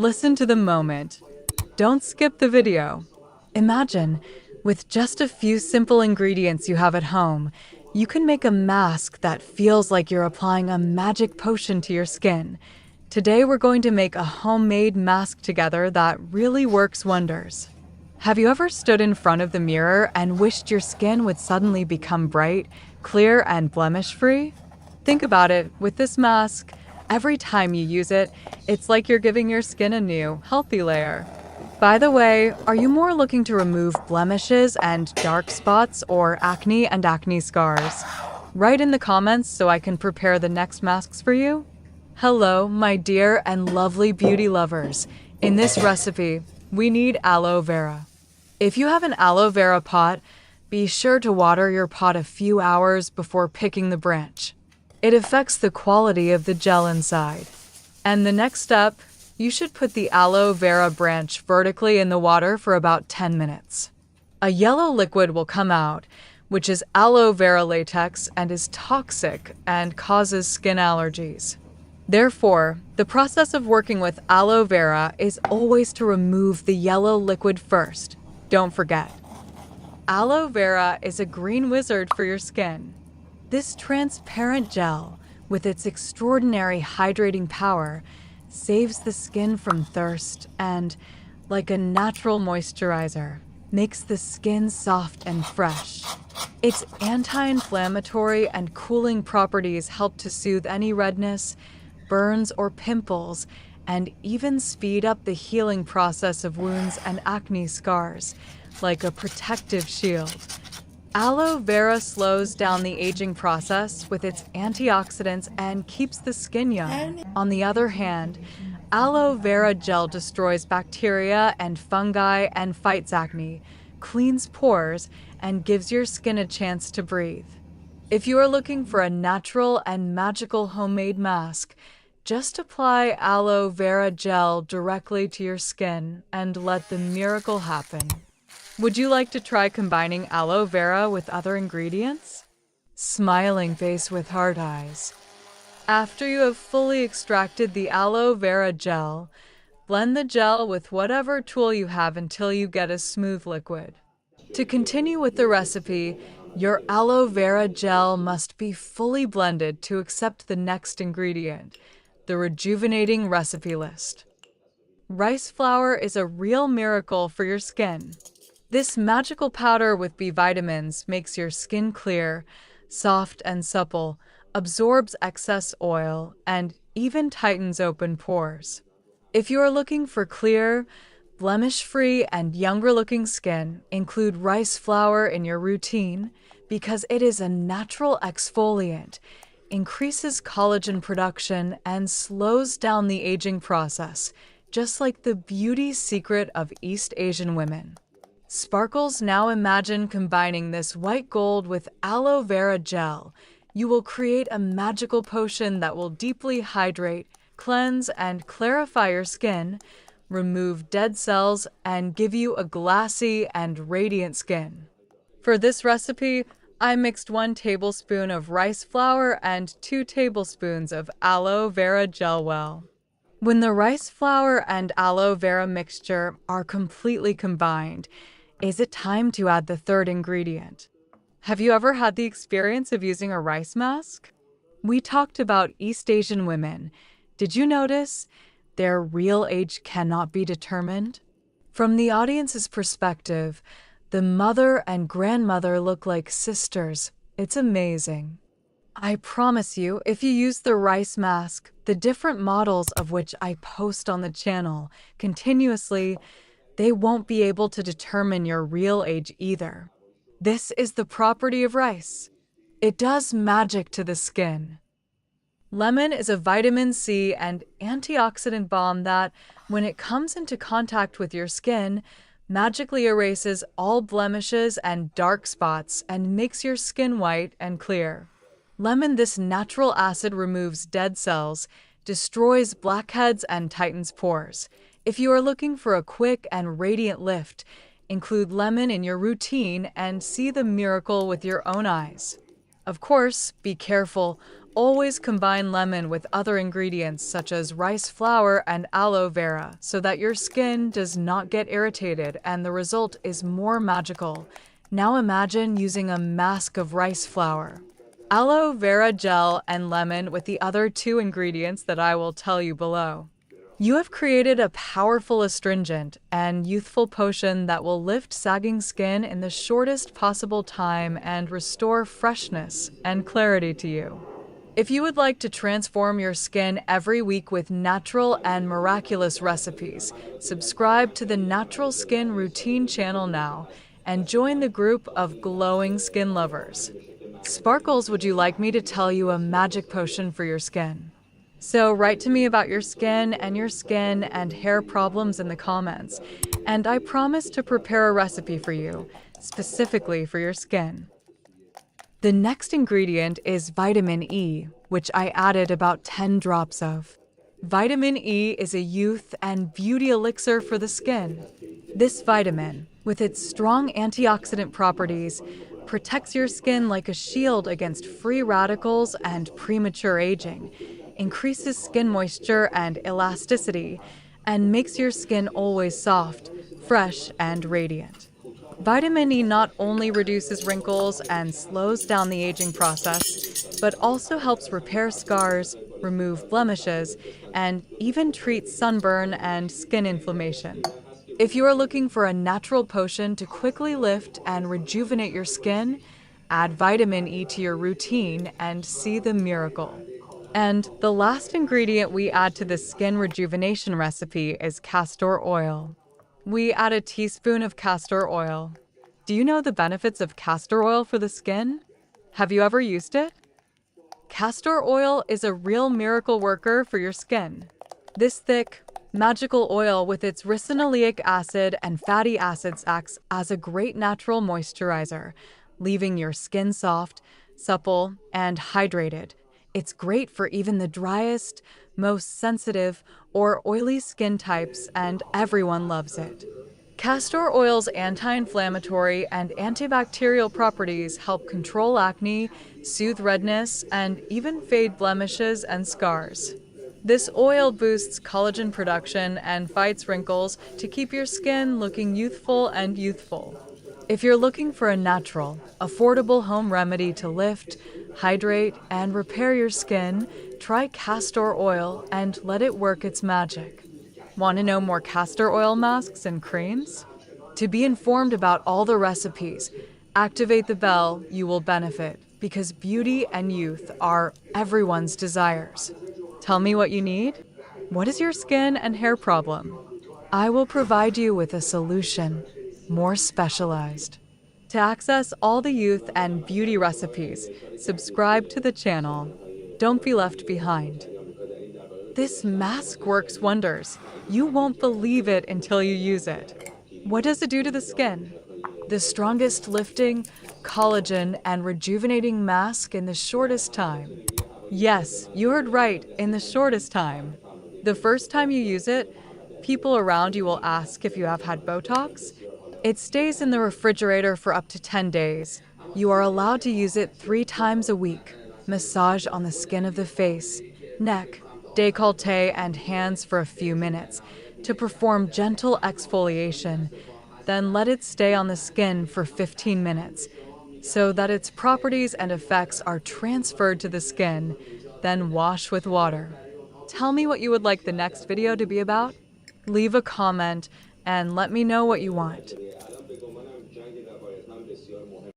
Listen to the moment. Don't skip the video. Imagine, with just a few simple ingredients you have at home, you can make a mask that feels like you're applying a magic potion to your skin. Today we're going to make a homemade mask together that really works wonders. Have you ever stood in front of the mirror and wished your skin would suddenly become bright, clear, and blemish-free? Think about it, with this mask, every time you use it, it's like you're giving your skin a new, healthy layer. By the way, are you more looking to remove blemishes and dark spots or acne and acne scars? Write in the comments so I can prepare the next masks for you. Hello, my dear and lovely beauty lovers. In this recipe, we need aloe vera. If you have an aloe vera pot, be sure to water your pot a few hours before picking the branch. It affects the quality of the gel inside. And the next step, you should put the aloe vera branch vertically in the water for about 10 minutes. A yellow liquid will come out, which is aloe vera latex and is toxic and causes skin allergies. Therefore, the process of working with aloe vera is always to remove the yellow liquid first. Don't forget. Aloe vera is a green wizard for your skin. This transparent gel, with its extraordinary hydrating power, saves the skin from thirst and, like a natural moisturizer, makes the skin soft and fresh. Its anti-inflammatory and cooling properties help to soothe any redness, burns, or pimples, and even speed up the healing process of wounds and acne scars, like a protective shield. Aloe vera slows down the aging process with its antioxidants and keeps the skin young. On the other hand, aloe vera gel destroys bacteria and fungi and fights acne, cleans pores, and gives your skin a chance to breathe. If you are looking for a natural and magical homemade mask, just apply aloe vera gel directly to your skin and let the miracle happen. Would you like to try combining aloe vera with other ingredients? Smiling face with heart eyes. After you have fully extracted the aloe vera gel, blend the gel with whatever tool you have until you get a smooth liquid. To continue with the recipe, your aloe vera gel must be fully blended to accept the next ingredient, the rejuvenating recipe list. Rice flour is a real miracle for your skin. This magical powder with B vitamins makes your skin clear, soft and supple, absorbs excess oil, and even tightens open pores. If you are looking for clear, blemish-free, and younger-looking skin, include rice flour in your routine because it is a natural exfoliant, increases collagen production, and slows down the aging process, just like the beauty secret of East Asian women. Sparkles now imagine combining this white gold with aloe vera gel. You will create a magical potion that will deeply hydrate, cleanse, and clarify your skin, remove dead cells, and give you a glassy and radiant skin. For this recipe, I mixed 1 tablespoon of rice flour and 2 tablespoons of aloe vera gel well. When the rice flour and aloe vera mixture are completely combined, is it time to add the third ingredient? Have you ever had the experience of using a rice mask? We talked about East Asian women. Did you notice? Their real age cannot be determined. From the audience's perspective, the mother and grandmother look like sisters. It's amazing. I promise you, if you use the rice mask, the different models of which I post on the channel continuously, they won't be able to determine your real age either. This is the property of rice. It does magic to the skin. Lemon is a vitamin C and antioxidant balm that, when it comes into contact with your skin, magically erases all blemishes and dark spots and makes your skin white and clear. Lemon, this natural acid removes dead cells, destroys blackheads, and tightens pores. If you are looking for a quick and radiant lift, include lemon in your routine and see the miracle with your own eyes. Of course, be careful. Always combine lemon with other ingredients such as rice flour and aloe vera so that your skin does not get irritated and the result is more magical. Now imagine using a mask of rice flour, aloe vera gel, and lemon with the other two ingredients that I will tell you below. You have created a powerful astringent and youthful potion that will lift sagging skin in the shortest possible time and restore freshness and clarity to you. If you would like to transform your skin every week with natural and miraculous recipes, subscribe to the Natural Skin Routine channel now and join the group of glowing skin lovers. Sparkles, would you like me to tell you a magic potion for your skin? So write to me about your skin and hair problems in the comments, and I promise to prepare a recipe for you, specifically for your skin. The next ingredient is vitamin E, which I added about 10 drops of. Vitamin E is a youth and beauty elixir for the skin. This vitamin, with its strong antioxidant properties, protects your skin like a shield against free radicals and premature aging, increases skin moisture and elasticity, and makes your skin always soft, fresh, and radiant. Vitamin E not only reduces wrinkles and slows down the aging process, but also helps repair scars, remove blemishes, and even treat sunburn and skin inflammation. If you are looking for a natural potion to quickly lift and rejuvenate your skin, add vitamin E to your routine and see the miracle. And the last ingredient we add to the skin rejuvenation recipe is castor oil. We add a teaspoon of castor oil. Do you know the benefits of castor oil for the skin? Have you ever used it? Castor oil is a real miracle worker for your skin. This thick, magical oil with its ricinoleic acid and fatty acids acts as a great natural moisturizer, leaving your skin soft, supple, and hydrated. It's great for even the driest, most sensitive, or oily skin types, and everyone loves it. Castor oil's anti-inflammatory and antibacterial properties help control acne, soothe redness, and even fade blemishes and scars. This oil boosts collagen production and fights wrinkles to keep your skin looking youthful and youthful. If you're looking for a natural, affordable home remedy to lift, hydrate, and repair your skin, try castor oil and let it work its magic. Want to know more castor oil masks and creams? To be informed about all the recipes, activate the bell. You will benefit because beauty and youth are everyone's desires. Tell me what you need. What is your skin and hair problem? I will provide you with a solution, more specialized. To access all the youth and beauty recipes, subscribe to the channel. Don't be left behind. This mask works wonders. You won't believe it until you use it. What does it do to the skin? The strongest lifting, collagen, and rejuvenating mask in the shortest time. Yes, you heard right, in the shortest time. The first time you use it, people around you will ask if you have had Botox. It stays in the refrigerator for up to 10 days. You are allowed to use it 3 times a week. Massage on the skin of the face, neck, décolleté, and hands for a few minutes to perform gentle exfoliation. Then let it stay on the skin for 15 minutes so that its properties and effects are transferred to the skin. Then wash with water. Tell me what you would like the next video to be about. Leave a comment and let me know what you want.